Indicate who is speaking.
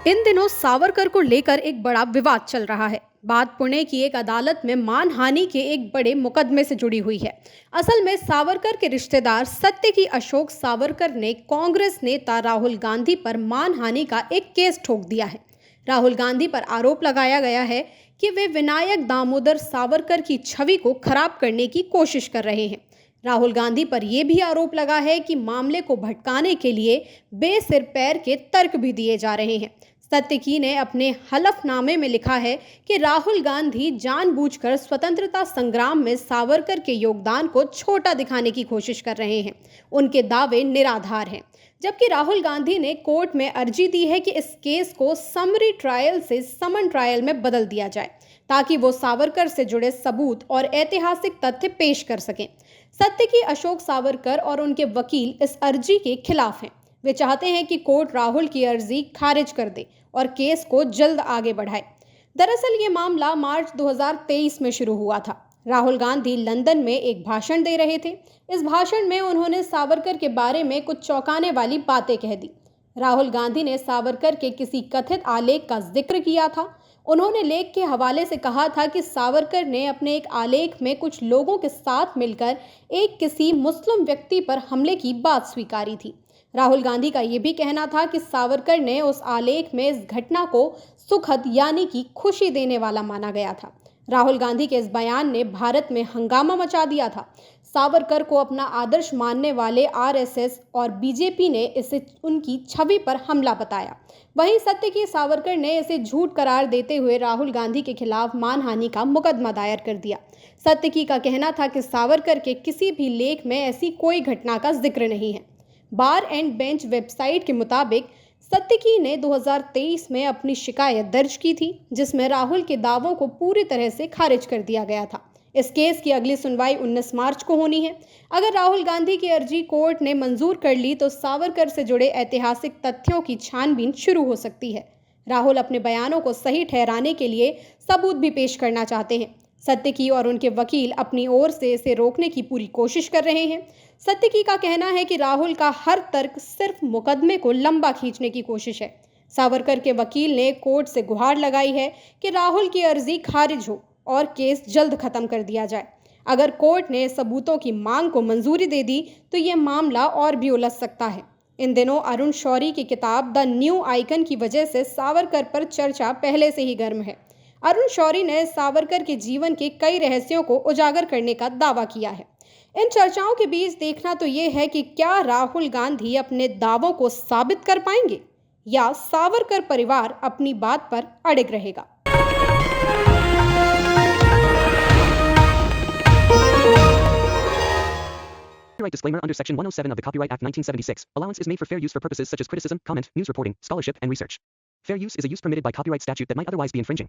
Speaker 1: इन दिनों सावरकर को लेकर एक बड़ा विवाद चल रहा है। बात पुणे की एक अदालत में मानहानि के एक बड़े मुकदमे से जुड़ी हुई है। असल में सावरकर के रिश्तेदार सत्यकी अशोक सावरकर ने कांग्रेस नेता राहुल गांधी पर मानहानि का एक केस ठोक दिया है। राहुल गांधी पर आरोप लगाया गया है कि वे विनायक दामोदर सावरकर की छवि को खराब करने की कोशिश कर रहे हैं। राहुल गांधी पर यह भी आरोप लगा है कि मामले को भटकाने के लिए बेसिर पैर के तर्क भी दिए जा रहे हैं। सत्यकी ने अपने हलफनामे में लिखा है कि राहुल गांधी जानबूझकर स्वतंत्रता संग्राम में सावरकर के योगदान को छोटा दिखाने की कोशिश कर रहे हैं। उनके दावे निराधार हैं। जबकि राहुल गांधी ने कोर्ट में अर्जी दी है कि इस केस को समरी ट्रायल से समन ट्रायल में बदल दिया जाए, ताकि वो सावरकर से जुड़े सबूत और ऐतिहासिक तथ्य पेश कर सकें। सत्यकी अशोक सावरकर और उनके वकील इस अर्जी के खिलाफ हैं। वे चाहते हैं कि कोर्ट राहुल की अर्जी खारिज कर दे और केस को जल्द आगे बढ़ाए। दरअसल ये मामला मार्च 2023 में शुरू हुआ था। राहुल गांधी लंदन में एक भाषण दे रहे थे। इस भाषण में उन्होंने सावरकर के बारे में कुछ चौंकाने वाली बातें कह दी। राहुल गांधी ने सावरकर के किसी कथित आलेख का जिक्र किया था। उन्होंने लेख के हवाले से कहा था कि सावरकर ने अपने एक आलेख में कुछ लोगों के साथ मिलकर एक किसी मुस्लिम व्यक्ति पर हमले की बात स्वीकारी थी। राहुल गांधी का यह भी कहना था कि सावरकर ने उस आलेख में इस घटना को सुखद यानी कि खुशी देने वाला माना गया था। राहुल गांधी के इस बयान ने भारत में हंगामा मचा दिया था। सावरकर को अपना आदर्श मानने वाले आरएसएस और बीजेपी ने इसे उनकी छवि पर हमला बताया। वहीं सत्यकी सावरकर ने इसे झूठ करार देते हुए राहुल गांधी के खिलाफ मानहानि का मुकदमा दायर कर दिया। सत्यकी का कहना था कि सावरकर के किसी भी लेख में ऐसी कोई घटना का जिक्र नहीं है। बार एंड बेंच वेबसाइट के मुताबिक सत्यकी ने 2023 में अपनी शिकायत दर्ज की थी, जिसमें राहुल के दावों को पूरी तरह से खारिज कर दिया गया था। इस केस की अगली सुनवाई 19 मार्च को होनी है। अगर राहुल गांधी की अर्जी कोर्ट ने मंजूर कर ली तो सावरकर से जुड़े ऐतिहासिक तथ्यों की छानबीन शुरू हो सकती है। राहुल अपने बयानों को सही ठहराने के लिए सबूत भी पेश करना चाहते हैं। सत्यकी और उनके वकील अपनी ओर से इसे रोकने की पूरी कोशिश कर रहे हैं। सत्यकी का कहना है कि राहुल का हर तर्क सिर्फ मुकदमे को लंबा खींचने की कोशिश है। सावरकर के वकील ने कोर्ट से गुहार लगाई है कि राहुल की अर्जी खारिज हो और केस जल्द खत्म कर दिया जाए। अगर कोर्ट ने सबूतों की मांग को मंजूरी दे दी तो यह मामला और भी उलझ सकता है। इन दिनों अरुण शौरी की किताब द न्यू आइकन की वजह से सावरकर पर चर्चा पहले से ही गर्म है। अरुण शौरी ने सावरकर के जीवन के कई रहस्यों को उजागर करने का दावा किया है। इन चर्चाओं के बीच देखना तो ये है कि क्या राहुल गांधी अपने दावों को साबित कर पाएंगे या सावरकर परिवार अपनी बात पर अड़िग रहेगा।
Speaker 2: Copyright disclaimer under Section 107 of the Copyright Act 1976. Allowance is made for fair use for purposes such as criticism, comment, news reporting, scholarship, and research. Fair use is a use permitted by copyright statute that might otherwise be infringing.